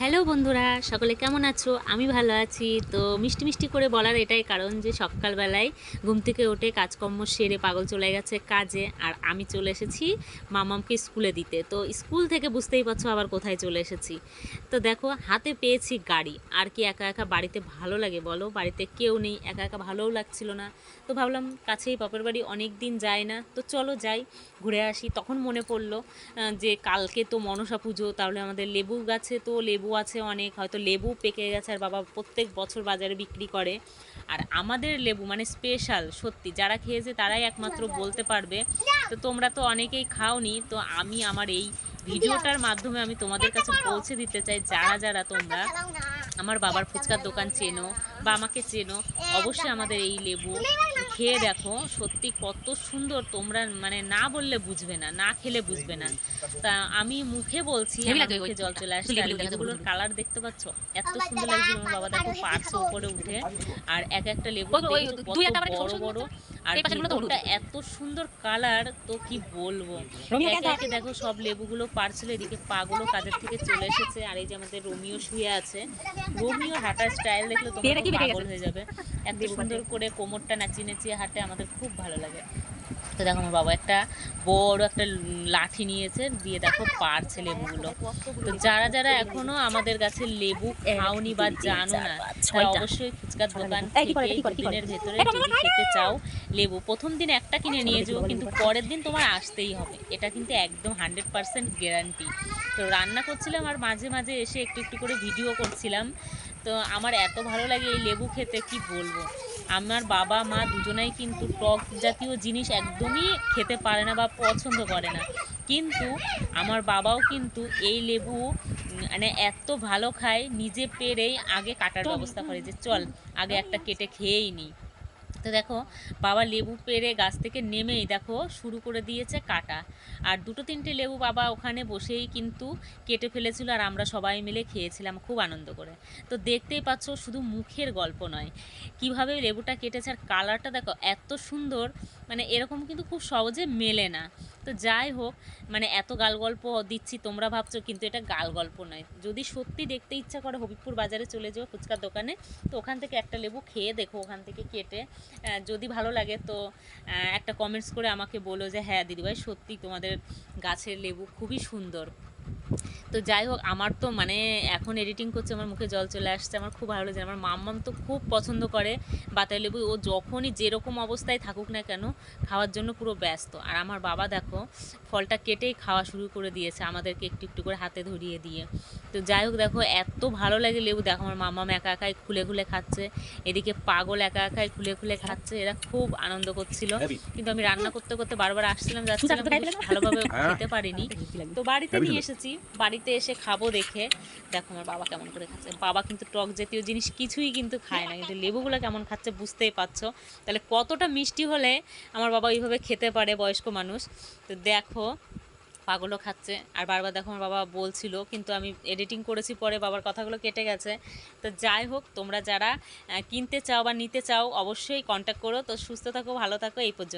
Hello বন্ধুরা, সকলে কেমন আছো? আমি ভালো আছি। তো মিষ্টি মিষ্টি করে বলার এটাই কারণ যে সকালবেলায় ঘুম থেকে উঠে কাজকর্ম সেরে পাগল চলে গেছে কাজে, আর আমি চলে এসেছি মামামকে স্কুলে দিতে। তো স্কুল থেকে বুঝতেই পারছো আবার কোথায় চলে এসেছি। তো দেখো হাতে পেয়েছি গাড়ি, আর কি একা একা বাড়িতে ভালো লাগে বলো? বাড়িতে কেউ নেই, একা একা ভালোও লাগছিল না। তো ভাবলাম কাছেই বাপের বাড়ি, অনেক দিন যায় না, তো চলো যাই ঘুরে আসি। তখন মনে পড়লো যে কালকে তো মনসা পুজো, তাহলে আমাদের লেবু গাছে তো লেবু আছে অনেক, হয়তো লেবু পেকে গেছে আর বাবা প্রত্যেক বছর বাজারে বিক্রি করে। আর আমাদের লেবু মানে স্পেশাল, সত্যি যারা খেয়েছে তারাই একমাত্র বলতে পারবে। তো তোমরা তো অনেকেই খাওনি, তো আমি আমার এই ভিডিওটার মাধ্যমে আমি তোমাদের কাছে পৌঁছে দিতে চাই, যারা যারা তোমরা আমার বাবার ফুচকার দোকান চেনো বা আমাকে চেনো, অবশ্যই আমাদের এই লেবু খেয়ে দেখো, সত্যি কত সুন্দর। তোমরা মানে না বললে বুঝবে না, না খেলে বুঝবে না। তা আমি মুখে বলছি, আমার মুখে জল চলে আসছে। আর লেবুগুলোর কালার দেখতে পাচ্ছ, এত সুন্দর লাগছিল। আমার বাবা দেখো পারছে উপরে উঠে, আর এক একটা লেবু দেখেছো কত বড় বড়, আর ভেতরটা এত সুন্দর কালার, তো কি বলবো। একে একে দেখো সব লেবুগুলো পারছিল, এদিকে পাগুলো কাজের থেকে চলে এসেছে। আর এই যে আমাদের রোমিও শুয়ে আছে। রোমিও হাঁটার স্টাইল দেখলে তোমরা তো পাগল হয়ে যাবে, এত সুন্দর করে কোমরটা নাচিয়ে নাচিয়ে হাঁটে, আমাদের খুব ভালো লাগে। তো দেখো আমার বাবা একটা বড় একটা লাঠি নিয়েছে, দিয়ে দেখো পারছে লেবুগুলো। তো যারা যারা এখনো আমাদের গাছের লেবু খাওনি বা জানো না, তারা অবশ্যই ফুচকার দোকান থেকে দুদিনের ভেতরে যদি খেতে চাও লেবু, প্রথম দিন একটা কিনে নিয়ে যাও, কিন্তু পরের দিন তোমার আসতেই হবে, এটা কিন্তু একদম 100% গ্যারান্টি। তো রান্না করছিলাম আর মাঝে মাঝে এসে একটু একটু করে ভিডিও করছিলাম। তো আমার এত ভালো লাগে এই লেবু খেতে, কি বলবো। আমার বাবা মা দুজনাই কিন্তু টক জাতীয় জিনিস একদমই খেতে পারে না বা পছন্দ করে না, কিন্তু আমার বাবাও কিন্তু এই লেবু মানে এত ভালো খায়, নিজে পেরেই আগে কাটার ব্যবস্থা করে যে চল আগে একটা কেটে খেয়েই নিই। তো দেখো বাবা লেবু পেড়ে গাছ থেকে নেমেই দেখো শুরু করে দিয়েছে কাটা। আর দুটো তিনটে লেবু বাবা ওখানে বসেই কিন্তু কেটে ফেলেছিল, আর আমরা সবাই মিলে খেয়েছিলাম খুব আনন্দ করে। তো দেখতেই পাচ্ছ শুধু মুখের গল্প নয়, কিভাবে লেবুটা কেটেছে, আর কালারটা দেখো এত সুন্দর, মানে এরকম কিন্তু খুব সহজে মেলে না। তো যাই হোক, মানে এত গাল গল্প দিচ্ছি তোমরা ভাবছো, কিন্তু এটা গাল গল্প নয়। যদি সত্যি দেখতে ইচ্ছা করে হবিবপুর বাজারে চলে যাও ফুচকার দোকানে, তো ওখান থেকে একটা লেবু খেয়ে দেখো, ওখান থেকে কেটে যদি ভালো লাগে তো একটা কমেন্টস করে আমাকে বলো যে হ্যাঁ দিদিভাই সত্যি তোমাদের গাছের লেবু খুবই সুন্দর। তো যাই হোক, আমার তো মানে এখন এডিটিং করছে আমার মুখে জল চলে আসছে, আমার খুব ভালো লাগছে। আমার মাম্মাম তো খুব পছন্দ করে বাতাবি লেবু, ও যখনই যেরকম অবস্থায় থাকুক না কেন খাওয়ার জন্য পুরো ব্যস্ত। আর আমার বাবা দেখো ফলটা কেটেই খাওয়া শুরু করে দিয়েছে, আমাদেরকে একটু একটু করে হাতে ধরিয়ে দিয়ে। তো যাই হোক দেখো এত ভালো লাগে লেবু, দেখো আমার মাম্মাম একা একাই খুলে খুলে খাচ্ছে, এদিকে পাগল একা একাই খুলে খুলে খাচ্ছে, এরা খুব আনন্দ করছিল। কিন্তু আমি রান্না করতে করতে বারবার আসছিলাম যাচ্ছিলাম, ভালোভাবে খেতে পারিনি। তো বাড়িতে নিয়ে এসেছি, বাড়িতে এসে খাবো দেখে দেখো আমার বাবা কেমন করে খাচ্ছে। বাবা কিন্তু টক জাতীয় জিনিস কিছুই কিন্তু খায় না, কিন্তু লেবুগুলো কেমন খাচ্ছে বুঝতেই পারছো, তাহলে কতটা মিষ্টি হলে আমার বাবা এইভাবে খেতে পারে, বয়স্ক মানুষ। তো দেখো পাগলও খাচ্ছে, আর বারবার দেখো আমার বাবা বলছিল, কিন্তু আমি এডিটিং করেছি পরে বাবার কথাগুলো কেটে গেছে। তো যাই হোক, তোমরা যারা কিনতে চাও বা নিতে চাও অবশ্যই কন্ট্যাক্ট করো। তো সুস্থ থাকো, ভালো থাকো, এই পর্যন্ত।